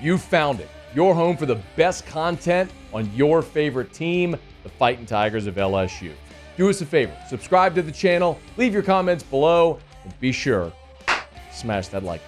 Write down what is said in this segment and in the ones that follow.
You found it. Your home for the best content on your favorite team, the Fighting Tigers of LSU. Do us a favor, subscribe to the channel, leave your comments below, and be sure to smash that like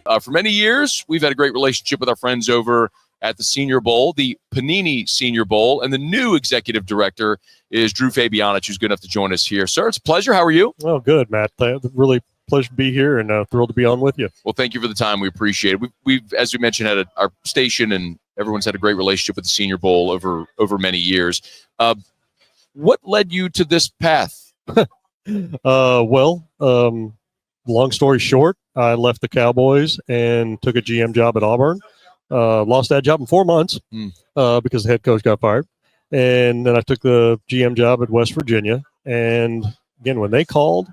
button. For many years, we've had a great relationship with our friends over at the Senior Bowl, the Panini Senior Bowl, and the new executive director is Drew Fabianich, who's good enough to join us here. Sir, it's a pleasure. How are you? Oh, good, Matt. Really pleasure to be here and thrilled to be on with you. Well, thank you for the time. We appreciate it. We've as we mentioned, had our station, and everyone's had a great relationship with the Senior Bowl over many years. What led you to this path? Long story short, I left the Cowboys and took a GM job at Auburn. Lost that job in 4 months because the head coach got fired. And then I took the GM job at West Virginia. And again, when they called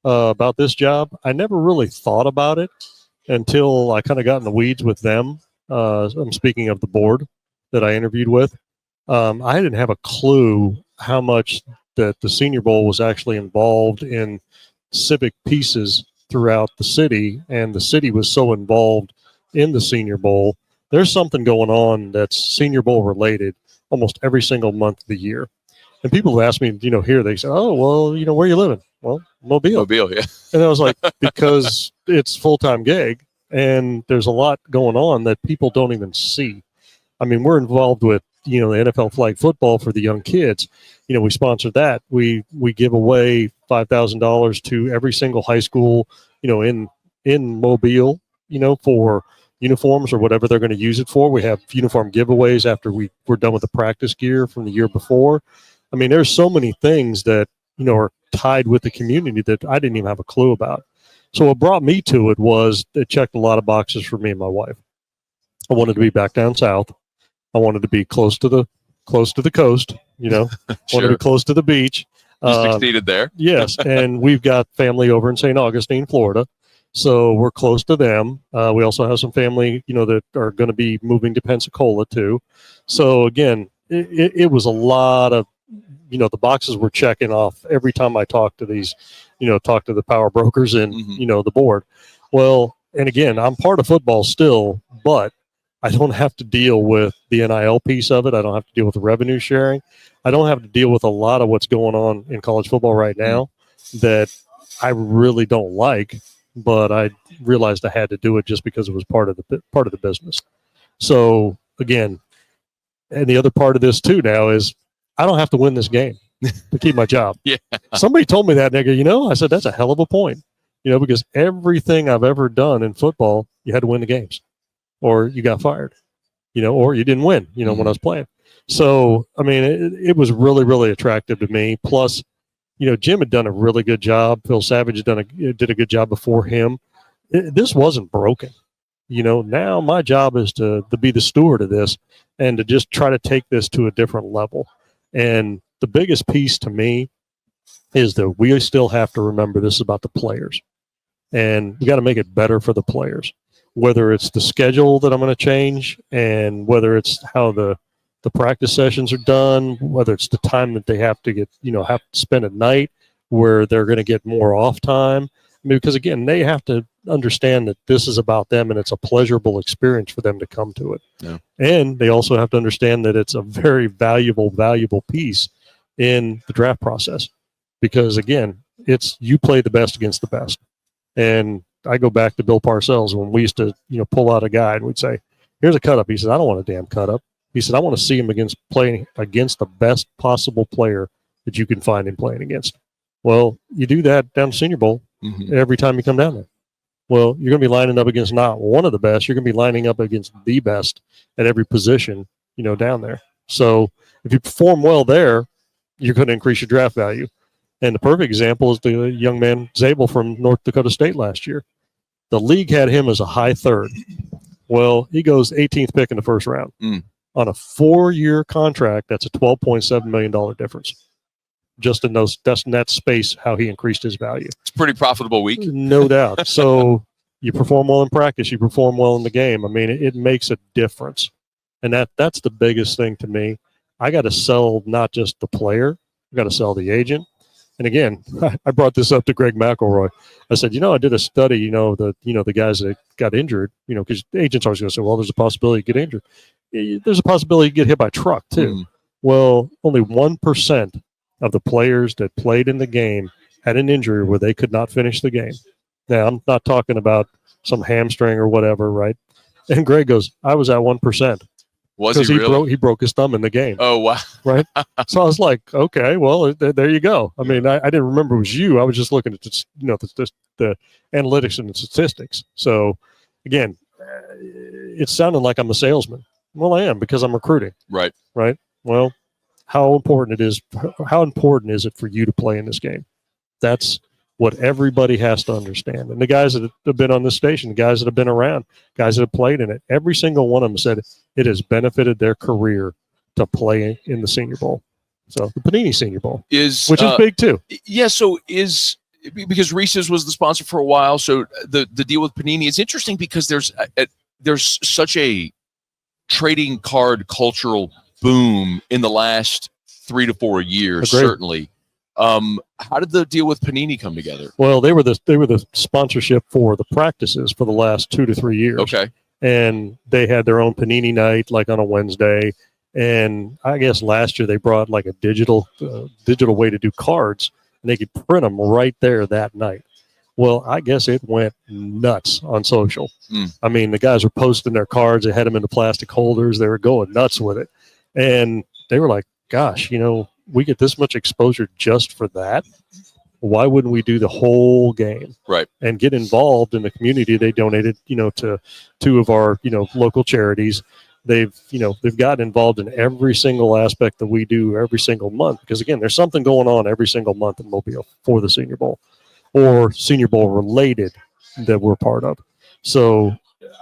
about this job, I never really thought about it until I kind of got in the weeds with them. I'm speaking of the board that I interviewed with. I didn't have a clue how much that the Senior Bowl was actually involved in civic pieces throughout the city, and the city was so involved in the Senior Bowl. There's something going on that's Senior Bowl related almost every single month of the year. And people ask me, here they say, oh, well, where are you living? Well, Mobile. Mobile, yeah. And I was like, because it's full-time gig and there's a lot going on that people don't even see. I mean, we're involved with, the NFL flag football for the young kids. We sponsor that. We give away $5,000 to every single high school, in Mobile, for uniforms or whatever they're going to use it for. We have uniform giveaways after we're done with the practice gear from the year before. I mean, there's so many things that, are tied with the community that I didn't even have a clue about. So what brought me to it was it checked a lot of boxes for me and my wife. I wanted to be back down south. I wanted to be close to the coast, Sure. Wanted to be close to the beach. You succeeded there. Yes, and we've got family over in St. Augustine, Florida. So we're close to them. We also have some family, that are going to be moving to Pensacola too. So again, it was a lot of, the boxes were checking off every time I talked to these, talk to the power brokers and, the board. Well, and again, I'm part of football still, but I don't have to deal with the NIL piece of it. I don't have to deal with the revenue sharing. I don't have to deal with a lot of what's going on in college football right now that I really don't like, but I realized I had to do it just because it was part of the business. So again, and the other part of this too now is I don't have to win this game to keep my job. Yeah. Somebody told me that, nigga, I said, that's a hell of a point, because everything I've ever done in football, you had to win the games or you got fired, or you didn't win, when I was playing. So, I mean, it was really, really attractive to me. Plus, Jim had done a really good job. Phil Savage did a good job before him. This wasn't broken. Now my job is to be the steward of this and to just try to take this to a different level. And the biggest piece to me is that we still have to remember this is about the players. And we got to make it better for the players, whether it's the schedule that I'm going to change and whether it's how the practice sessions are done, whether it's the time that they have to get, have to spend at night where they're going to get more off time. I mean, because again, they have to understand that this is about them and it's a pleasurable experience for them to come to it. Yeah. And they also have to understand that it's a very valuable piece in the draft process, because again, it's you play the best against the best. And I go back to Bill Parcells when we used to, pull out a guy and we'd say, here's a cut up. He said, I don't want a damn cut up. He said, I want to see him playing against the best possible player that you can find him playing against. Well, you do that down to Senior Bowl every time you come down there. Well, you're going to be lining up against not one of the best. You're going to be lining up against the best at every position, down there. So if you perform well there, you're going to increase your draft value. And the perfect example is the young man Zabel from North Dakota State last year. The league had him as a high third. Well, he goes 18th pick in the first round. On a 4-year contract, that's a $12.7 million difference. Just in that space, how he increased his value. It's a pretty profitable week. No doubt. So you perform well in practice, you perform well in the game. I mean, it makes a difference. And that's the biggest thing to me. I got to sell not just the player, I got to sell the agent, And again, I brought this up to Greg McElroy. I said, I did a study, the guys that got injured, because agents always going to say, well, there's a possibility you get injured. There's a possibility you get hit by a truck too. Well, only 1% of the players that played in the game had an injury where they could not finish the game. Now, I'm not talking about some hamstring or whatever, right? And Greg goes, I was at 1%. Was he really? He broke his thumb in the game. Oh, wow. Right? So I was like, okay, well, there you go. I mean, I didn't remember it was you. I was just looking at the analytics and the statistics. So, again, it sounded like I'm a salesman. Well, I am because I'm recruiting. Right. Right? Well, how important is it for you to play in this game? That's what everybody has to understand. And the guys that have been on this station, the guys that have been around, guys that have played in it, every single one of them said it has benefited their career to play in the Senior Bowl. So the Panini Senior Bowl, which is big too. Yeah, so because Reese's was the sponsor for a while, so the deal with Panini is interesting because there's such a trading card cultural boom in the last 3 to 4 years. Agreed. Certainly. How did the deal with Panini come together? Well, they were the sponsorship for the practices for the last 2 to 3 years. Okay. And they had their own Panini night, like on a Wednesday. And I guess last year they brought like a digital way to do cards, and they could print them right there that night. Well, I guess it went nuts on social. I mean, the guys were posting their cards. They had them in the plastic holders. They were going nuts with it. And they were like, gosh, we get this much exposure just for that. Why wouldn't we do the whole game? Right. And get involved in the community? They donated, to 2 of our, local charities. They've gotten involved in every single aspect that we do every single month. Because again, there's something going on every single month in Mobile for the Senior Bowl or Senior Bowl related that we're part of. So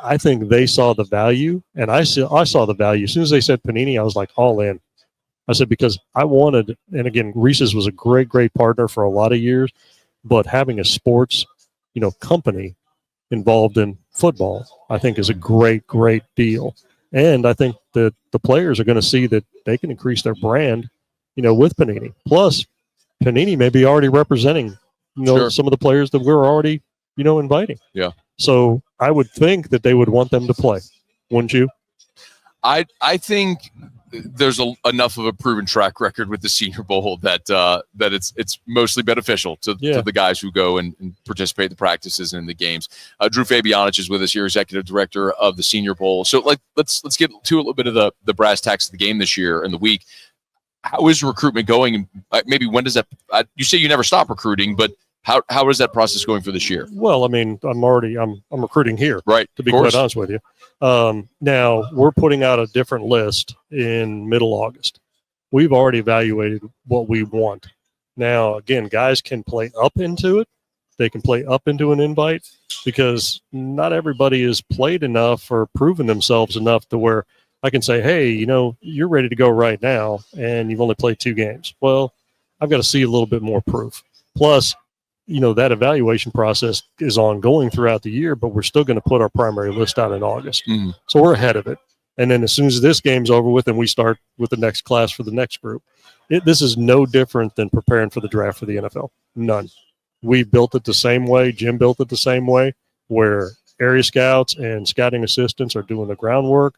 I think they saw the value, and I saw the value. As soon as they said Panini, I was like all in. I said, because I wanted, and again, Reese's was a great, great partner for a lot of years, but having a sports, company involved in football, I think is a great, great deal. And I think that the players are going to see that they can increase their brand, with Panini. Plus, Panini may be already representing, some of the players that we're already, inviting. Yeah. So I would think that they would want them to play, wouldn't you? I think there's enough of a proven track record with the Senior Bowl that it's mostly beneficial to the guys who go and participate in the practices and in the games. Drew Fabianich is with us here, executive director of the Senior Bowl. So let's get to a little bit of the brass tacks of the game this year and the week. How is recruitment going? Maybe when does that? You say you never stop recruiting, but how is that process going for this year? Well, I mean, I'm recruiting here, right? To be quite honest with you. Now we're putting out a different list in middle August. We've already evaluated what we want. Now, again, guys can play up into it. They can play up into an invite because not everybody has played enough or proven themselves enough to where I can say, hey, you're ready to go right now and you've only played 2 games. Well, I've got to see a little bit more proof. Plus, that evaluation process is ongoing throughout the year, but we're still going to put our primary list out in August. So we're ahead of it. And then as soon as this game's over with and we start with the next class for the next group, this is no different than preparing for the draft for the NFL. None. We built it the same way. Jim built it the same way, where area scouts and scouting assistants are doing the groundwork.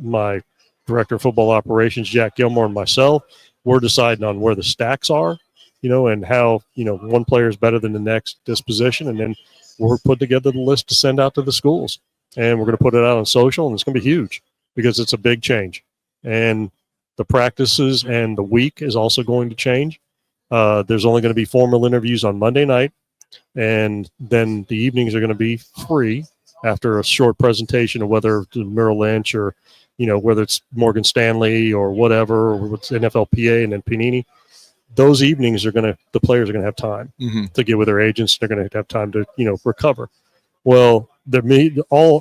My director of football operations, Jack Gilmore, and myself, we're deciding on where the stacks are, and how, one player is better than the next this position. And then we're put together the list to send out to the schools. And we're going to put it out on social, and it's going to be huge because it's a big change. And the practices and the week is also going to change. There's only going to be formal interviews on Monday night, and then the evenings are going to be free after a short presentation of whether it's Merrill Lynch or, whether it's Morgan Stanley or whatever, or it's NFLPA and then Panini. Those evenings the players are going to have time to get with their agents. They're going to have time to, recover. Well,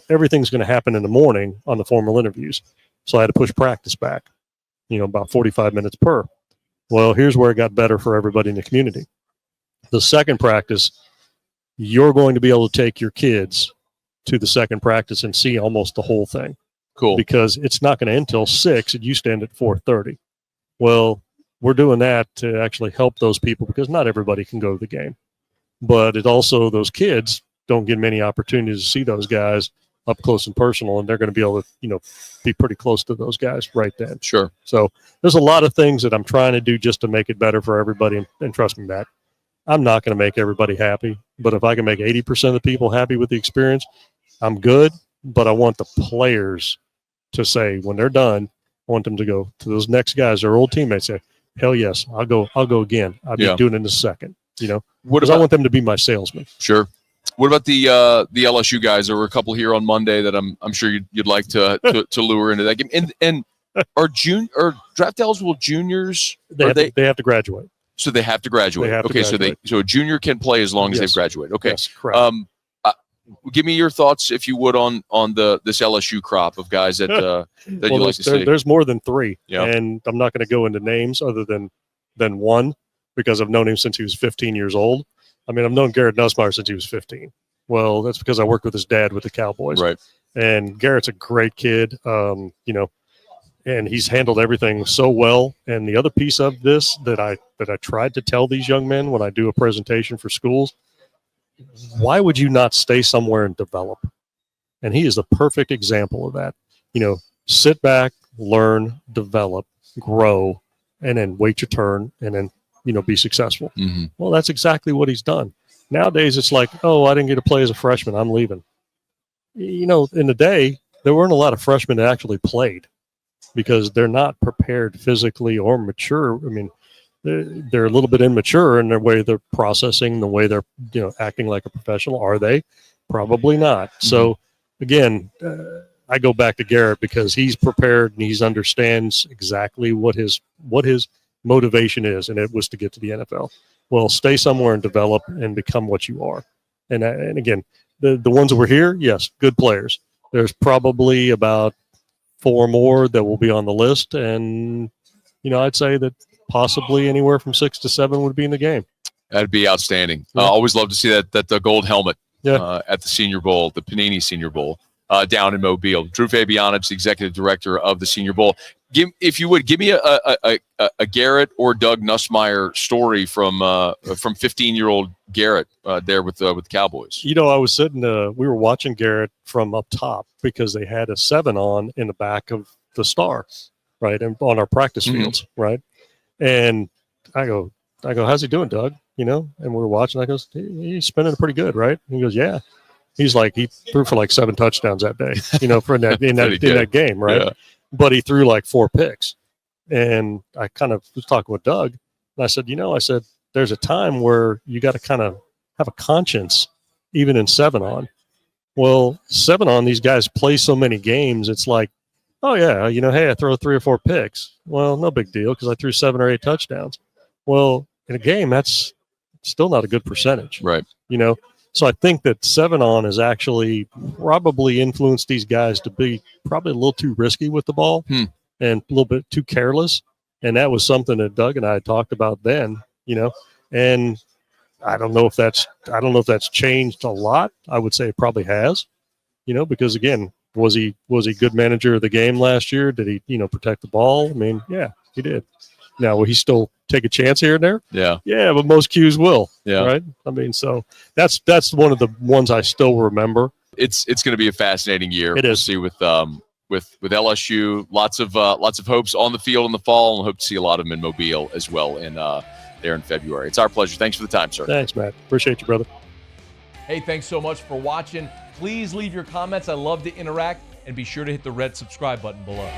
everything's going to happen in the morning on the formal interviews. So I had to push practice back, about 45 minutes per. Well, here's where it got better for everybody in the community. The second practice, you're going to be able to take your kids to the second practice and see almost the whole thing. Cool. Because it's not going to end until 6 and you stand at 4:30. Well, we're doing that to actually help those people because not everybody can go to the game. But it also, those kids don't get many opportunities to see those guys up close and personal, and they're going to be able to, be pretty close to those guys right then. Sure. So there's a lot of things that I'm trying to do just to make it better for everybody. And trust me, Matt, I'm not going to make everybody happy. But if I can make 80% of the people happy with the experience, I'm good. But I want the players to say when they're done, I want them to go to those next guys, their old teammates, say, hell yes, I'll go again. I'll be doing it in a second. Because I want them to be my salesman. Sure. What about the LSU guys? There were a couple here on Monday that I'm sure you'd like to lure into that game. And are draft eligible juniors? They have to graduate. So they have to graduate. So a junior can play as long as they've graduated. Okay. Yes, correct. Give me your thoughts, if you would, on this LSU crop of guys that you'd like to see. There's more than 3, yeah. And I'm not going to go into names other than one because I've known him since he was 15 years old. I mean, I've known Garrett Nussmeier since he was 15. Well, that's because I worked with his dad with the Cowboys. Right. And Garrett's a great kid, and he's handled everything so well. And the other piece of this that I tried to tell these young men when I do a presentation for schools, why would you not stay somewhere and develop? And he is the perfect example of that. Sit back, learn, develop, grow, and then wait your turn, and then be successful. Mm-hmm. Well, that's exactly what he's done. Nowadays, it's like, oh, I didn't get to play as a freshman, I'm leaving. In the day, there weren't a lot of freshmen that actually played because they're not prepared physically or mature. I mean, they're a little bit immature in their way they're processing, the way they're acting like a professional. Are they? Probably not. Mm-hmm. So again, I go back to Garrett because he's prepared and he understands exactly what his motivation is, and it was to get to the NFL. Well, stay somewhere and develop and become what you are. And again, the ones that were here, yes, good players. There's probably about 4 more that will be on the list, and I'd say that possibly anywhere from 6 to 7 would be in the game. That'd be outstanding. Yeah. Always love to see that gold helmet at the Senior Bowl, the Panini Senior Bowl, down in Mobile. Drew Fabianich, the executive director of the Senior Bowl. If you would give me a Garrett or Doug Nussmeier story from 15-year-old Garrett there with the Cowboys. I was sitting. We were watching Garrett from up top because they had a 7 on in the back of the star, right, and on our practice fields, right. And I go, how's he doing, Doug? And we're watching. I goes, he's spinning pretty good, right? And he goes, yeah. He's like, he threw for like 7 touchdowns that day, for in that game, right? Yeah. But he threw like 4 picks. And I kind of was talking with Doug, and I said, there's a time where you got to kind of have a conscience, even in 7 on. Well, 7 on, these guys play so many games. It's like, oh yeah, hey, I throw 3 or 4 picks. Well, no big deal because I threw 7 or 8 touchdowns. Well, in a game, that's still not a good percentage, right? So I think that 7 on has actually probably influenced these guys to be probably a little too risky with the ball and a little bit too careless. And that was something that Doug and I had talked about then, and I don't know if that's changed a lot. I would say it probably has, because again, was he good manager of the game last year? Did he, protect the ball? I mean, yeah, he did. Now, will he still take a chance here and there? Yeah. Yeah, but most Qs will. Yeah. Right? I mean, so that's one of the ones I still remember. It's going to be a fascinating year. It is. We'll see with LSU. Lots of hopes on the field in the fall, and hope to see a lot of them in Mobile as well there in February. It's our pleasure. Thanks for the time, sir. Thanks, Matt. Appreciate you, brother. Hey, thanks so much for watching. Please leave your comments. I love to interact, and be sure to hit the red subscribe button below.